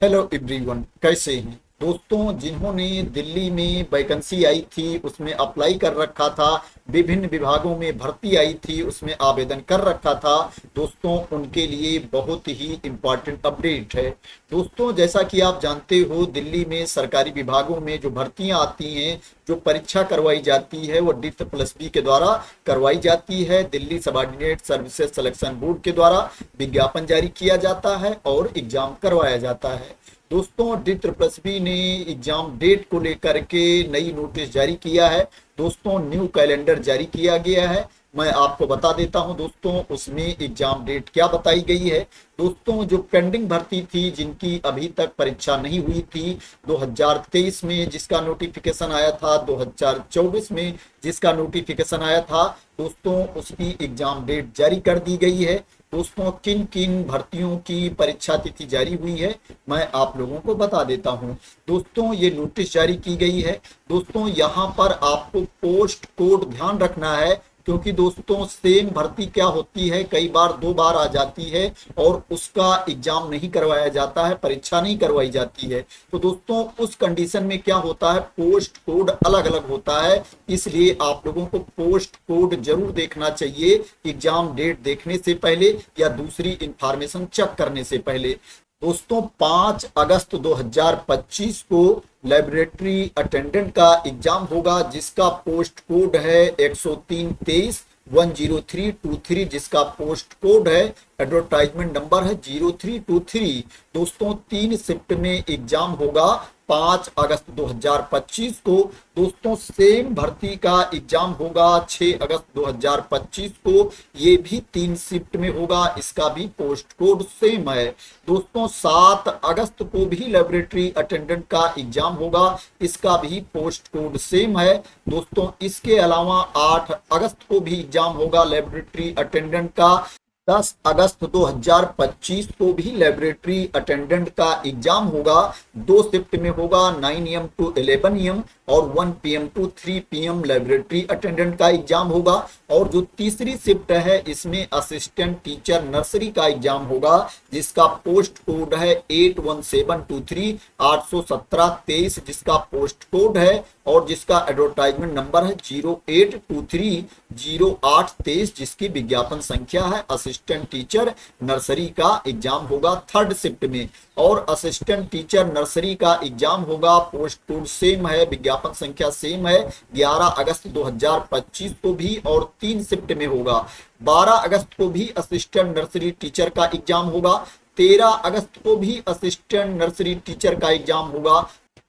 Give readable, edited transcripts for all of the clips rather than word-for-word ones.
Hello everyone, कैसे हैं दोस्तों। जिन्होंने दिल्ली में वैकेंसी आई थी उसमें अप्लाई कर रखा था, विभिन्न विभागों में भर्ती आई थी उसमें आवेदन कर रखा था दोस्तों, उनके लिए बहुत ही इम्पोर्टेंट अपडेट है। दोस्तों, जैसा कि आप जानते हो, दिल्ली में सरकारी विभागों में जो भर्तियां आती हैं, जो परीक्षा करवाई जाती है, वो DIT+B के द्वारा करवाई जाती है। Delhi subordinate services selection board के द्वारा विज्ञापन जारी किया जाता है और एग्जाम करवाया जाता है। दोस्तों, DIT+B ने एग्जाम डेट को लेकर के नई नोटिस जारी किया है। दोस्तों, न्यू कैलेंडर जारी किया गया है। मैं आपको बता देता हूं दोस्तों, उसमें एग्जाम डेट क्या बताई गई है। दोस्तों, जो पेंडिंग भर्ती थी, जिनकी अभी तक परीक्षा नहीं हुई थी, 2023 में जिसका नोटिफिकेशन आया था, 2024 में जिसका नोटिफिकेशन आया था दोस्तों, उसकी एग्जाम डेट जारी कर दी गई है। दोस्तों, किन किन भर्तियों की परीक्षा तिथि जारी हुई है, मैं आप लोगों को बता देता हूं। दोस्तों, ये नोटिस जारी की गई है। दोस्तों, यहाँ पर आपको पोस्ट कोड ध्यान रखना है, क्योंकि दोस्तों सेम भर्ती क्या होती है, कई बार दो बार आ जाती है और उसका एग्जाम नहीं करवाया जाता है, परीक्षा नहीं करवाई जाती है। तो दोस्तों, उस कंडीशन में क्या होता है, पोस्ट कोड अलग अलग होता है। इसलिए आप लोगों को पोस्ट कोड जरूर देखना चाहिए एग्जाम डेट देखने से पहले या दूसरी इंफॉर्मेशन चेक करने से पहले। दोस्तों, 5 अगस्त 2025 को लेबोरेटरी अटेंडेंट का एग्जाम होगा, जिसका पोस्ट कोड है 103 23 10323, जिसका पोस्ट कोड है, एडवर्टाइजमेंट नंबर है 0323। दोस्तों, 3 शिफ्ट में एग्जाम होगा 5 अगस्त 2025 को। दोस्तों, सेम भर्ती का एग्जाम होगा 6 अगस्त 2025 को। ये भी 3 शिफ्ट में होगा, इसका भी पोस्ट कोड सेम है। दोस्तों, 7 अगस्त को भी लेबोरेटरी अटेंडेंट का एग्जाम होगा, इसका भी पोस्ट कोड सेम है। दोस्तों, इसके अलावा 8 अगस्त को भी एग्जाम होगा लेबोरेटरी अटेंडेंट का। 10 अगस्त 2025 को भी लेबोरेटरी अटेंडेंट का एग्जाम होगा। 2 शिफ्ट में होगा, 9 AM to 11 AM और 1 PM to 3 PM laboratory attendant का एग्जाम होगा। और जो तीसरी शिफ्ट है, इसमें असिस्टेंट टीचर नर्सरी का एग्जाम होगा, जिसका पोस्ट कोड है 81723 81723, जिसका पोस्ट कोड है और जिसका एडवर्टाइजमेंट नंबर है 0823 0823, जिसकी विज्ञापन संख्या है। असिस्टेंट टीचर नर्सरी का एग्जाम होगा 3rd शिफ्ट में। और असिस्टेंट टीचर नर्सरी का एग्जाम होगा, पोस्ट कोड सेम है, विज्ञापन संख्या सेम है, 11 अगस्त 2025 को भी और 3 शिफ्ट में होगा। 12 अगस्त को भी असिस्टेंट नर्सरी टीचर का एग्जाम होगा। 13 अगस्त को भी असिस्टेंट नर्सरी टीचर का एग्जाम होगा।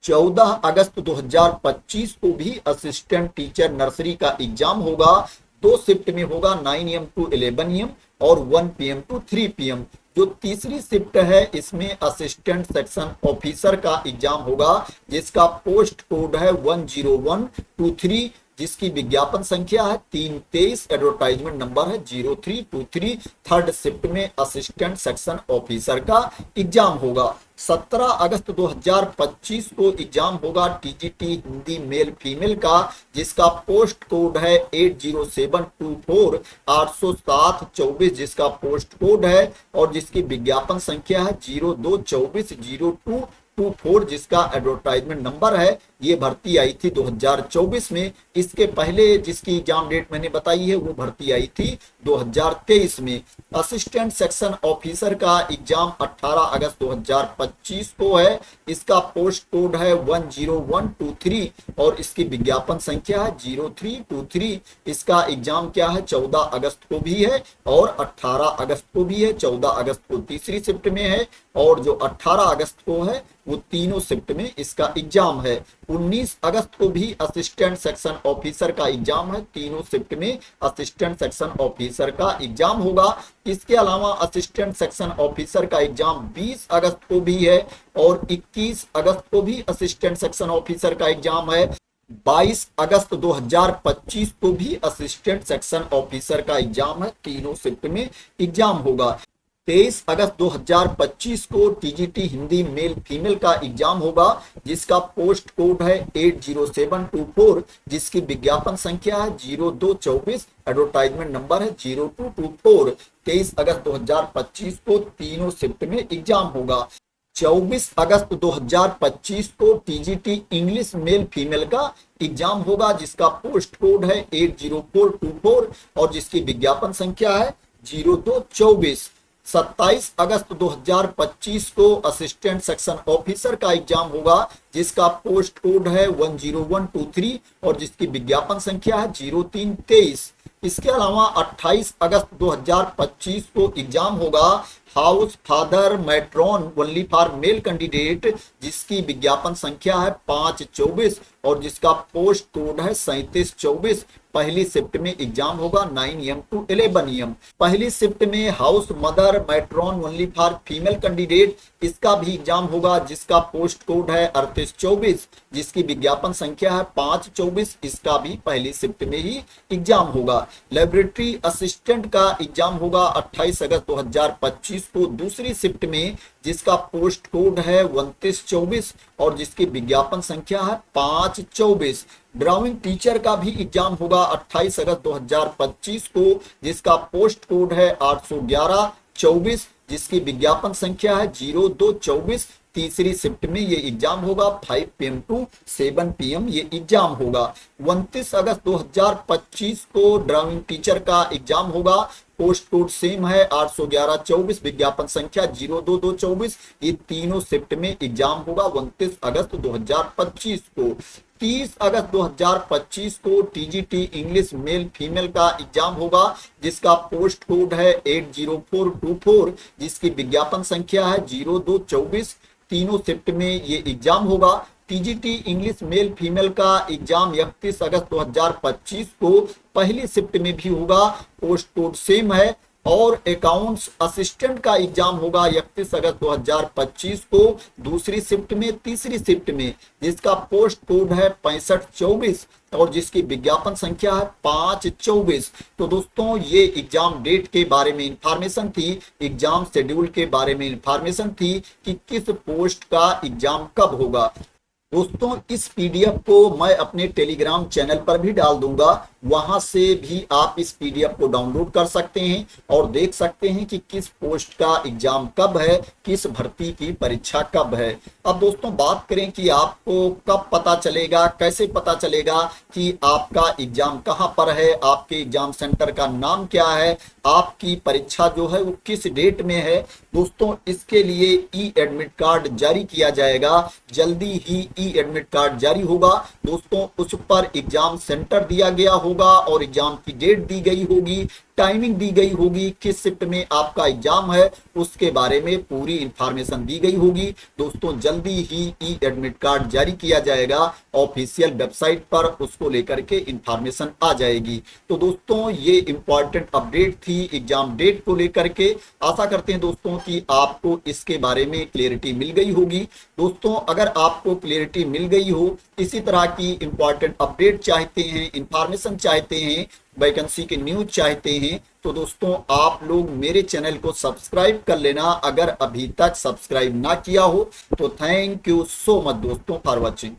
14 अगस्त 2025 को भी असिस्टेंट टीचर नर्सरी का एग्जाम होगा। 2 शिफ्ट में होगा, 9 AM to 11 AM और 1 PM to 3 PM। जो तीसरी शिफ्ट है, इसमें असिस्टेंट सेक्शन ऑफिसर का एग्जाम होगा, जिसका पोस्ट कोड है 10123, जिसकी विज्ञापन संख्या है 323, एडवर्टाइजमेंट नंबर है 0323। 3rd शिफ्ट में असिस्टेंट सेक्शन ऑफिसर का एग्जाम होगा। 17 अगस्त 2025 को एग्जाम होगा TGT हिंदी मेल फीमेल का, जिसका पोस्ट कोड है 80724 807 24, जिसका पोस्ट कोड है और जिसकी विज्ञापन संख्या है 0224 0224, जिसका एडवर्टाइजमेंट नंबर है। ये भर्ती आई थी 2024 में। इसके पहले जिसकी एग्जाम डेट मैंने बताई है, वो भर्ती आई थी 2023 में। असिस्टेंट सेक्शन ऑफिसर का एग्जाम 18 अगस्त 2025 को है। इसका पोस्ट कोड है 10123 और इसकी विज्ञापन संख्या है 0323। इसका एग्जाम क्या है, 14 अगस्त को भी है और 18 अगस्त को भी है। 14 अगस्त को तीसरी शिफ्ट में है और जो 18 अगस्त को है वो तीनों शिफ्ट में इसका एग्जाम है। 19 अगस्त को भी असिस्टेंट सेक्शन ऑफिसर का एग्जाम है, तीनों शिफ्ट में असिस्टेंट सेक्शन ऑफिसर का एग्जाम होगा। इसके अलावा असिस्टेंट सेक्शन ऑफिसर का एग्जाम 20 अगस्त को भी है और 21 अगस्त को भी असिस्टेंट सेक्शन ऑफिसर का एग्जाम है। 22 अगस्त 2025 को भी असिस्टेंट सेक्शन ऑफिसर का एग्जाम है, तीनों शिफ्ट में एग्जाम होगा। 23 अगस्त 2025 को TGT हिंदी मेल फीमेल का एग्जाम होगा, जिसका पोस्ट कोड है 80724, जिसकी विज्ञापन संख्या है 0224, एडवर्टाइजमेंट नंबर है 0224। 23 अगस्त 2025 को तीनों शिफ्ट में एग्जाम होगा। 24 अगस्त 2025 को टीजीटी इंग्लिश मेल फीमेल का एग्जाम होगा, जिसका पोस्ट कोड है 80424 और जिसकी विज्ञापन संख्या है 0224। 27 अगस्त 2025 को असिस्टेंट सेक्शन ऑफिसर का एग्जाम होगा, जिसका पोस्ट कोड है 10123 और जिसकी विज्ञापन संख्या है 0323। इसके अलावा 28 अगस्त 2025 को एग्जाम होगा house father matron only for male candidate, जिसकी विज्ञापन संख्या है 524 और जिसका पोस्ट कोड है 3724। पहली शिफ्ट में एग्जाम होगा 9 AM to 11 AM। पहली शिफ्ट में house mother matron only for female candidate, इसका भी एग्जाम होगा, जिसका पोस्ट कोड है 3824, जिसकी विज्ञापन संख्या है 524। इसका भी पहली शिफ्ट में ही एग्जाम होगा। लेबोरेटरी असिस्टेंट का एग्जाम होगा 28 अगस्त 2025 को दूसरी शिफ्ट में, जिसका पोस्ट कोड है 2924 और जिसकी विज्ञापन संख्या है 524। ड्राइंग टीचर का भी एग्जाम होगा 28 अगस्त 2025 को, जिसका पोस्ट कोड है 81124, जिसकी विज्ञापन संख्या है 0224। तीसरी शिफ्ट में ये एग्जाम होगा 5 PM to 7 PM ये एग्जाम होगा। 29 अगस्त 2025 को ड्राइंग टीचर का एग्जाम होगा, पोस्ट कोड सेम है 81124, विज्ञापन संख्या 02224। ये तीनों शिफ्ट में एग्जाम होगा 29 अगस्त 2025 को। 30 अगस्त 2025 को टीजीटी इंग्लिश मेल फीमेल का एग्जाम होगा, जिसका पोस्ट कोड है 80424, जिसकी विज्ञापन संख्या है 0224। तीनों शिफ्ट में ये एग्जाम होगा। टीजीटी इंग्लिश मेल फीमेल का एग्जाम 31 अगस्त 2025 को पहली शिफ्ट में भी होगा, पोस्ट कोड सेम है। और अकाउंट्स असिस्टेंट का एग्जाम होगा 31 अगस्त 2025 को दूसरी शिफ्ट में, तीसरी शिफ्ट में, जिसका पोस्ट कोड है 6524 और जिसकी विज्ञापन संख्या है 524। तो दोस्तों ये एग्जाम डेट के बारे में इंफॉर्मेशन थी, एग्जाम शेड्यूल के बारे में इंफॉर्मेशन थी कि किस पोस्ट का एग्जाम कब होगा। दोस्तों इस पीडीएफ को मैं अपने टेलीग्राम चैनल पर भी डाल दूंगा, वहां से भी आप इस पीडीएफ को डाउनलोड कर सकते हैं और देख सकते हैं कि किस पोस्ट का एग्जाम कब है, किस भर्ती की परीक्षा कब है। अब दोस्तों बात करें कि आपको कब पता चलेगा, कैसे पता चलेगा कि आपका एग्जाम कहां पर है, आपके एग्जाम सेंटर का नाम क्या है, आपकी परीक्षा जो है वो किस डेट में है। दोस्तों इसके लिए ई एडमिट कार्ड जारी किया जाएगा, जल्दी ही ई एडमिट कार्ड जारी होगा। दोस्तों उस पर एग्जाम सेंटर दिया गया होगा और एग्जाम की डेट दी गई होगी, टाइमिंग दी गई होगी, किस शिफ्ट में आपका एग्जाम है उसके बारे में पूरी इंफॉर्मेशन दी गई होगी। दोस्तों जल्दी ही ई एडमिट कार्ड जारी किया जाएगा ऑफिशियल वेबसाइट पर, उसको लेकर के इंफॉर्मेशन आ जाएगी। तो दोस्तों ये इंपॉर्टेंट अपडेट थी एग्जाम डेट को लेकर के। आशा करते हैं दोस्तों कि आपको इसके बारे में क्लियरिटी मिल गई होगी। दोस्तों अगर आपको क्लियरिटी मिल गई हो, इसी तरह की इंपॉर्टेंट अपडेट चाहते हैं, इंफॉर्मेशन चाहते हैं, वैकेंसी के न्यूज चाहते हैं, तो दोस्तों आप लोग मेरे चैनल को सब्सक्राइब कर लेना अगर अभी तक सब्सक्राइब ना किया हो तो। थैंक यू सो मच दोस्तों फॉर वॉचिंग।